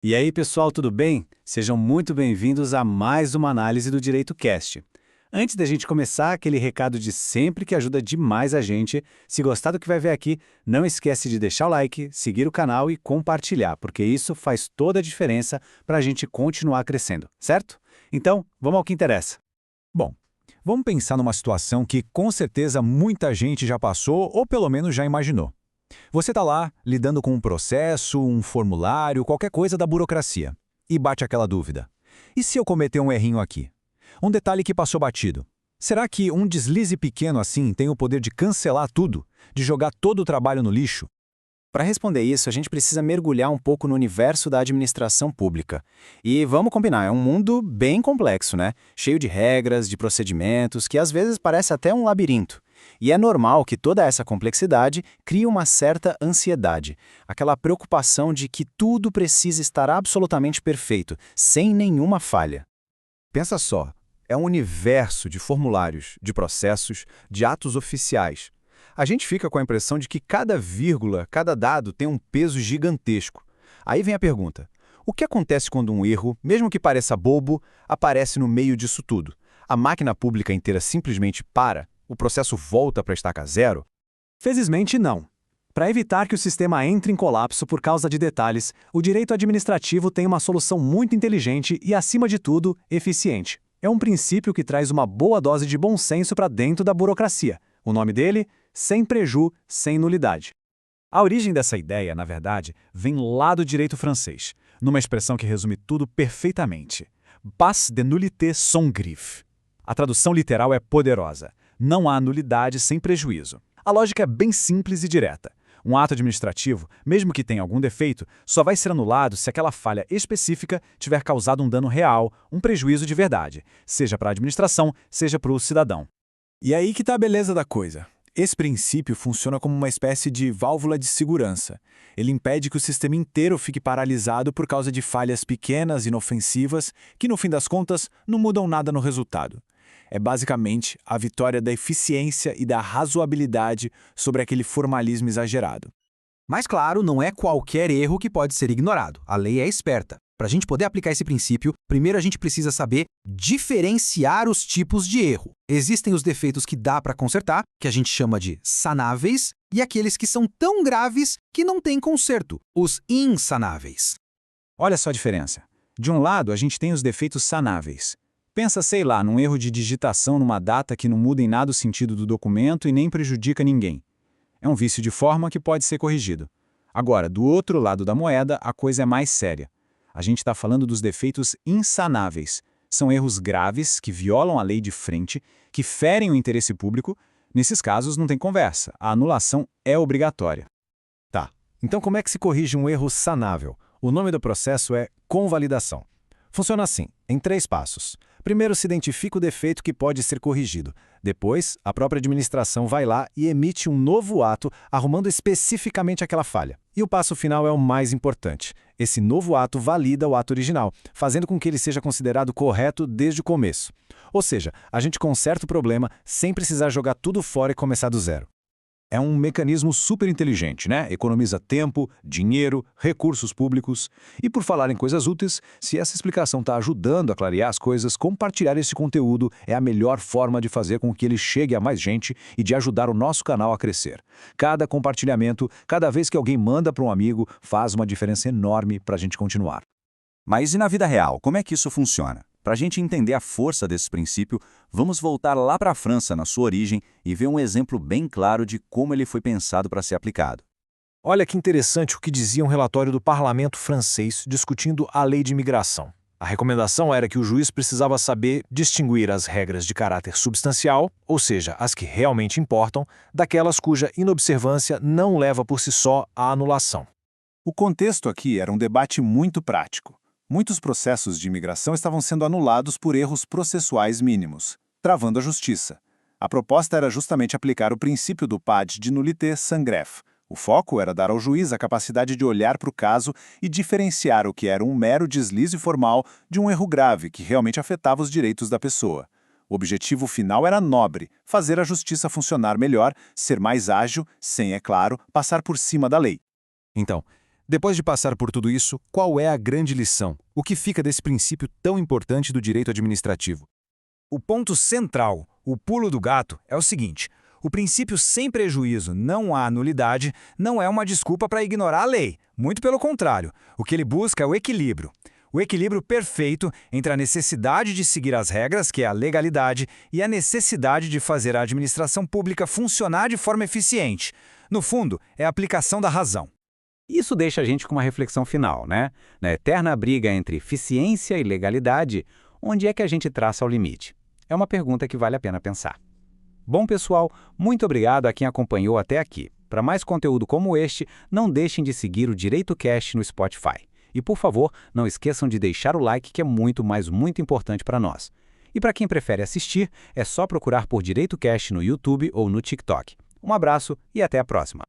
E aí, pessoal, tudo bem? Sejam muito bem-vindos a mais uma análise do Direito Cast. Antes da gente começar, aquele recado de sempre que ajuda demais a gente. Se gostar do que vai ver aqui, não esquece de deixar o like, seguir o canal e compartilhar, porque isso faz toda a diferença para a gente continuar crescendo, certo? Então, vamos ao que interessa. Bom, vamos pensar numa situação que com certeza muita gente já passou ou pelo menos já imaginou. Você está lá lidando com um processo, um formulário, qualquer coisa da burocracia. E bate aquela dúvida. E se eu cometer um errinho aqui? Um detalhe que passou batido. Será que um deslize pequeno assim tem o poder de cancelar tudo? De jogar todo o trabalho no lixo? Para responder isso, a gente precisa mergulhar um pouco no universo da administração pública. E vamos combinar, é um mundo bem complexo, né? Cheio de regras, de procedimentos, que às vezes parece até um labirinto. E é normal que toda essa complexidade crie uma certa ansiedade, aquela preocupação de que tudo precisa estar absolutamente perfeito, sem nenhuma falha. Pensa só, é um universo de formulários, de processos, de atos oficiais. A gente fica com a impressão de que cada vírgula, cada dado tem um peso gigantesco. Aí vem a pergunta: o que acontece quando um erro, mesmo que pareça bobo, aparece no meio disso tudo? A máquina pública inteira simplesmente para? O processo volta para estaca zero? Felizmente, não. Para evitar que o sistema entre em colapso por causa de detalhes, o direito administrativo tem uma solução muito inteligente e, acima de tudo, eficiente. É um princípio que traz uma boa dose de bom senso para dentro da burocracia. O nome dele? Sem preju, sem nulidade. A origem dessa ideia, na verdade, vem lá do direito francês, numa expressão que resume tudo perfeitamente. Pas de nullité sans griffe. A tradução literal é poderosa. Não há nulidade sem prejuízo. A lógica é bem simples e direta. Um ato administrativo, mesmo que tenha algum defeito, só vai ser anulado se aquela falha específica tiver causado um dano real, um prejuízo de verdade, seja para a administração, seja para o cidadão. E aí que está a beleza da coisa. Esse princípio funciona como uma espécie de válvula de segurança. Ele impede que o sistema inteiro fique paralisado por causa de falhas pequenas, inofensivas, que no fim das contas não mudam nada no resultado. É basicamente a vitória da eficiência e da razoabilidade sobre aquele formalismo exagerado. Mas claro, não é qualquer erro que pode ser ignorado. A lei é esperta. Para a gente poder aplicar esse princípio, primeiro a gente precisa saber diferenciar os tipos de erro. Existem os defeitos que dá para consertar, que a gente chama de sanáveis, e aqueles que são tão graves que não têm conserto, os insanáveis. Olha só a diferença. De um lado, a gente tem os defeitos sanáveis. Pensa, sei lá, num erro de digitação numa data que não muda em nada o sentido do documento e nem prejudica ninguém. É um vício de forma que pode ser corrigido. Agora, do outro lado da moeda, a coisa é mais séria. A gente está falando dos defeitos insanáveis. São erros graves que violam a lei de frente, que ferem o interesse público. Nesses casos, não tem conversa. A anulação é obrigatória. Tá. Então como é que se corrige um erro sanável? O nome do processo é convalidação. Funciona assim, em 3 passos. Primeiro, se identifica o defeito que pode ser corrigido. Depois, a própria administração vai lá e emite um novo ato, arrumando especificamente aquela falha. E o passo final é o mais importante. Esse novo ato valida o ato original, fazendo com que ele seja considerado correto desde o começo. Ou seja, a gente conserta o problema sem precisar jogar tudo fora e começar do zero. É um mecanismo super inteligente, né? Economiza tempo, dinheiro, recursos públicos. E por falar em coisas úteis, se essa explicação está ajudando a clarear as coisas, compartilhar esse conteúdo é a melhor forma de fazer com que ele chegue a mais gente e de ajudar o nosso canal a crescer. Cada compartilhamento, cada vez que alguém manda para um amigo, faz uma diferença enorme para a gente continuar. Mas e na vida real, como é que isso funciona? Para a gente entender a força desse princípio, vamos voltar lá para a França, na sua origem, e ver um exemplo bem claro de como ele foi pensado para ser aplicado. Olha que interessante o que dizia um relatório do parlamento francês discutindo a lei de imigração. A recomendação era que o juiz precisava saber distinguir as regras de caráter substancial, ou seja, as que realmente importam, daquelas cuja inobservância não leva por si só à anulação. O contexto aqui era um debate muito prático. Muitos processos de imigração estavam sendo anulados por erros processuais mínimos, travando a justiça. A proposta era justamente aplicar o princípio do pas de nullité sans greffe. O foco era dar ao juiz a capacidade de olhar para o caso e diferenciar o que era um mero deslize formal de um erro grave que realmente afetava os direitos da pessoa. O objetivo final era nobre, fazer a justiça funcionar melhor, ser mais ágil, sem, é claro, passar por cima da lei. Então, Depois de passar por tudo isso, qual é a grande lição? O que fica desse princípio tão importante do direito administrativo? O ponto central, o pulo do gato, é o seguinte: o princípio sem prejuízo, não há nulidade, não é uma desculpa para ignorar a lei. Muito pelo contrário, o que ele busca é o equilíbrio. O equilíbrio perfeito entre a necessidade de seguir as regras, que é a legalidade, e a necessidade de fazer a administração pública funcionar de forma eficiente. No fundo, é a aplicação da razão. Isso deixa a gente com uma reflexão final, né? Na eterna briga entre eficiência e legalidade, onde é que a gente traça o limite? É uma pergunta que vale a pena pensar. Bom, pessoal, muito obrigado a quem acompanhou até aqui. Para mais conteúdo como este, não deixem de seguir o DireitoCast no Spotify. E, por favor, não esqueçam de deixar o like, que é muito, mas muito importante para nós. E para quem prefere assistir, é só procurar por DireitoCast no YouTube ou no TikTok. Um abraço e até a próxima!